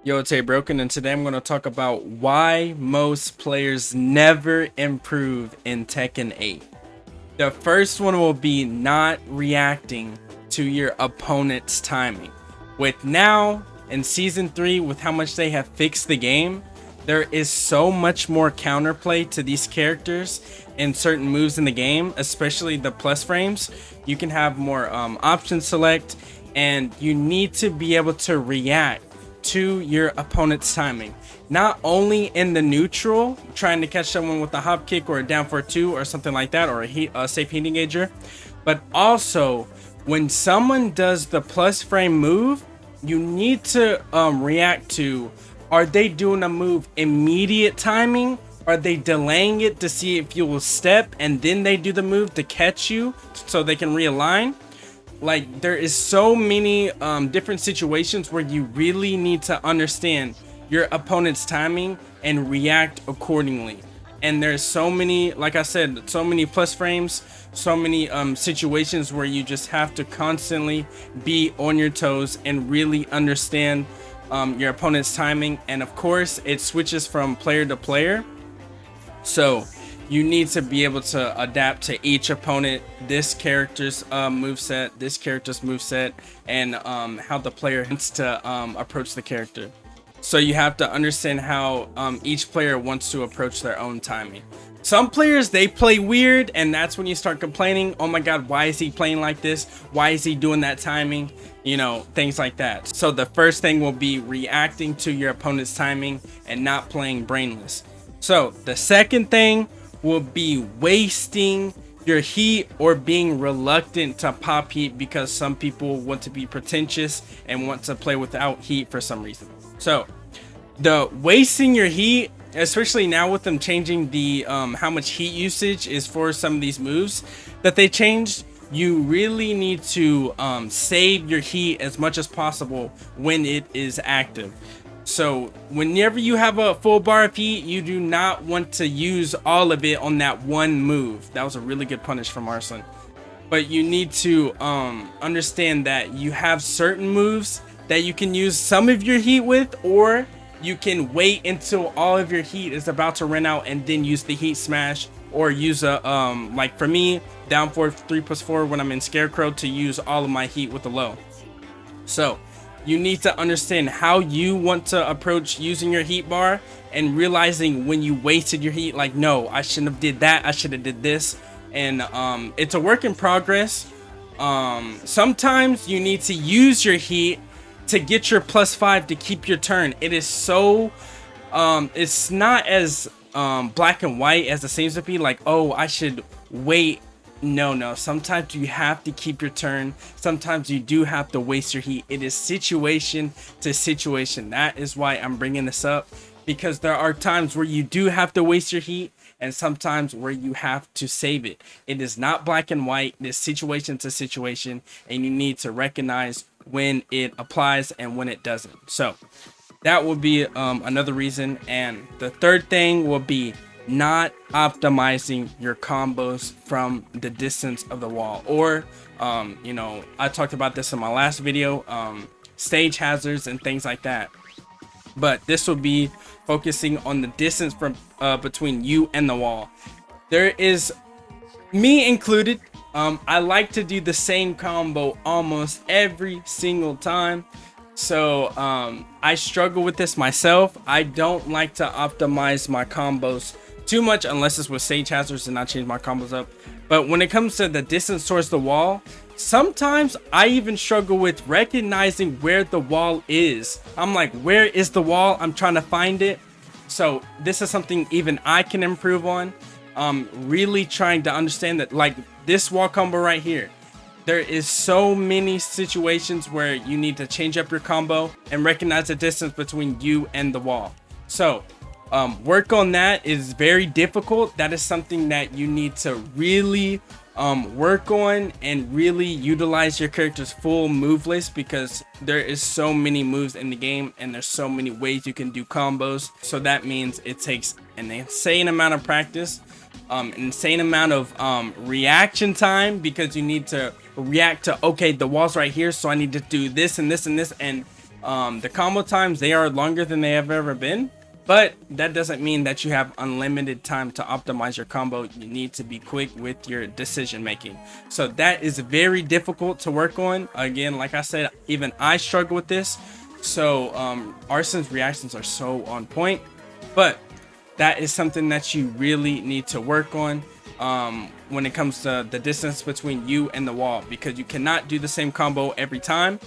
Yo, it's HeyBroken, and today I'm going to talk about why most players never improve in Tekken 8. The first one will be not reacting to your opponent's timing. With now, in Season 3, with how much they have fixed the game, there is so much more counterplay to these characters and certain moves in the game, especially the plus frames. You can have more option select, and you need to be able to react to your opponent's timing, not only in the neutral, trying to catch someone with a hop kick or a down for two or something like that, or a safe heat engager, but also when someone does the plus frame move, you need to react to, are they doing a move immediate timing? Are they delaying it to see if you will step and then they do the move to catch you so they can realign? Like, there is so many different situations where you really need to understand your opponent's timing and react accordingly. And there's so many, like I said, so many plus frames, so many situations where you just have to constantly be on your toes and really understand your opponent's timing. And of course, it switches from player to player, so you need to be able to adapt to each opponent, this character's moveset, this character's moveset, and how the player wants to approach the character. So you have to understand how each player wants to approach their own timing. Some players, they play weird, and that's when you start complaining, oh my god, why is he playing like this? Why is he doing that timing? You know, things like that. So the first thing will be reacting to your opponent's timing and not playing brainless. So the second thing will be wasting your heat or being reluctant to pop heat, because some people want to be pretentious and want to play without heat for some reason. So the wasting your heat, especially now with them changing the how much heat usage is for some of these moves that they changed, you really need to save your heat as much as possible when it is active. So whenever you have a full bar of heat, you do not want to use all of it on that one move. That was a really good punish from Arslan. But you need to understand that you have certain moves that you can use some of your heat with, or you can wait until all of your heat is about to run out and then use the heat smash, or use a like for me, down for 3+4 when I'm in Scarecrow, to use all of my heat with the low. So you need to understand how you want to approach using your heat bar, and realizing when you wasted your heat, like, no, I shouldn't have did that, I should have did this. And it's a work in progress. Sometimes you need to use your heat to get your +5 to keep your turn. It is so it's not as black and white as it seems to be, like, oh, I should wait. No, sometimes you have to keep your turn. Sometimes you do have to waste your heat. It is situation to situation. That is why I'm bringing this up, because there are times where you do have to waste your heat, and sometimes where you have to save it. It is not black and white. It is situation to situation, and you need to recognize when it applies and when it doesn't. So that will be another reason. And the third thing will be not optimizing your combos from the distance of the wall, or you know, I talked about this in my last video, stage hazards and things like that. But this will be focusing on the distance from between you and the wall. There is, me included, I like to do the same combo almost every single time. So I struggle with this myself. I don't like to optimize my combos too much unless it's with stage hazards and I change my combos up. But when it comes to the distance towards the wall, sometimes I even struggle with recognizing where the wall is. I'm like, where is the wall? I'm trying to find it. So this is something even I can improve on. Really trying to understand that, like this wall combo right here, there is so many situations where you need to change up your combo and recognize the distance between you and the wall. So work on that. Is very difficult. That is something that you need to really work on and really utilize your character's full move list, because there is so many moves in the game and there's so many ways you can do combos. So that means it takes an insane amount of practice, an insane amount of reaction time, because you need to react to, okay, the wall's right here, so I need to do this and this and this, and The combo times, they are longer than they have ever been, but that doesn't mean that you have unlimited time to optimize your combo. You need to be quick with your decision making. So that is very difficult to work on. Again, like I said, even I struggle with this. So Arsen's reactions are so on point, but that is something that you really need to work on when it comes to the distance between you and the wall, because you cannot do the same combo every time.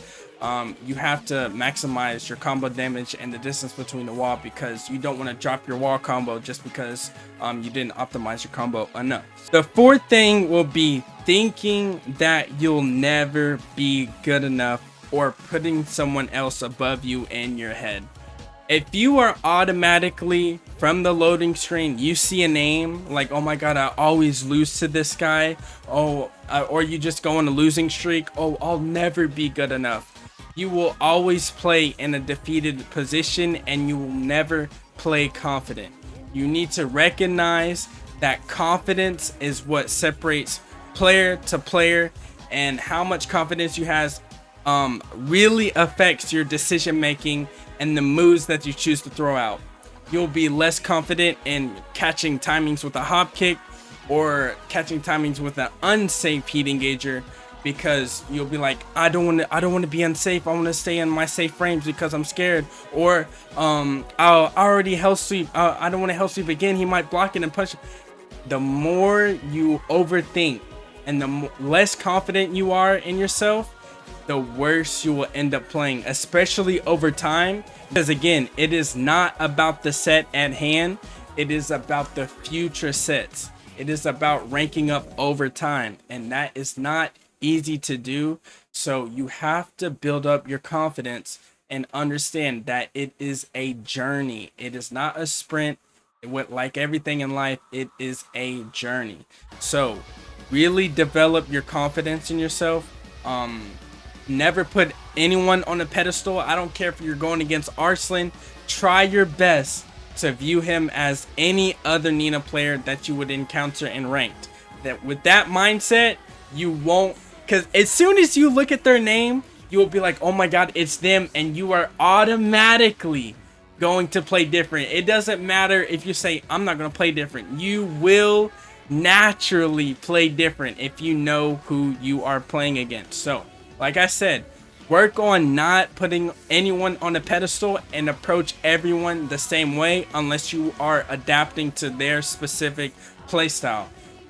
You have to maximize your combo damage and the distance between the wall, because you don't want to drop your wall combo just because you didn't optimize your combo enough. The fourth thing will be thinking that you'll never be good enough, or putting someone else above you in your head. If you are automatically from the loading screen, you see a name like, oh my god, I always lose to this guy, or you just go on a losing streak, oh, I'll never be good enough. You will always play in a defeated position, and you will never play confident. You need to recognize that confidence is what separates player to player, and how much confidence you have really affects your decision making and the moves that you choose to throw out. You'll be less confident in catching timings with a hop kick, or catching timings with an unsafe heat engager, because you'll be like, I don't want to be unsafe. I want to stay in my safe frames because I'm scared. Or I'll already hell sweep. I don't want to hell sweep again. He might block it and punch. The more you overthink and the less confident you are in yourself, the worse you will end up playing, especially over time. Because again, it is not about the set at hand. It is about the future sets. It is about ranking up over time, and that is not easy to do. So you have to build up your confidence and understand that it is a journey. It is not a sprint. Like everything in life, it is a journey. So really develop your confidence in yourself. Never put anyone on a pedestal. I don't care if you're going against Arslan. Try your best to view him as any other Nina player that you would encounter in ranked. That with that mindset, you won't, because as soon as you look at their name, you will be like, oh my god, it's them, and you are automatically going to play different. It doesn't matter if you say, I'm not going to play different. You will naturally play different if you know who you are playing against. So like I said, work on not putting anyone on a pedestal and approach everyone the same way, unless you are adapting to their specific playstyle.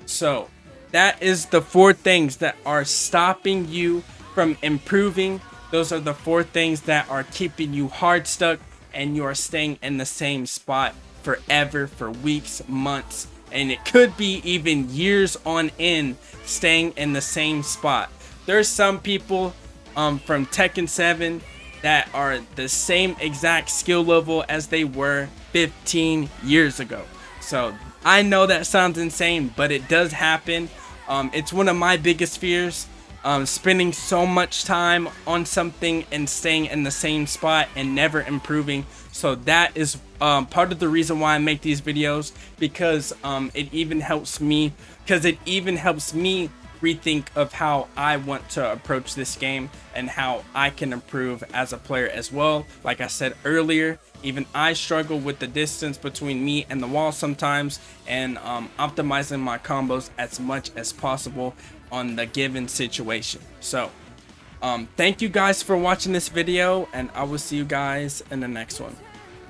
So that is the 4 things that are stopping you from improving. Those are the 4 things that are keeping you hard stuck, and you are staying in the same spot forever, for weeks, months, and it could be even years on end, staying in the same spot. There's some people from Tekken 7 that are the same exact skill level as they were 15 years ago. So I know that sounds insane, but it does happen. It's one of my biggest fears, spending so much time on something and staying in the same spot and never improving. So that is part of the reason why I make these videos, because it even helps me rethink of how I want to approach this game and how I can improve as a player as well. Like I said earlier, even I struggle with the distance between me and the wall sometimes, and optimizing my combos as much as possible on the given situation. So thank you guys for watching this video, and I will see you guys in the next one.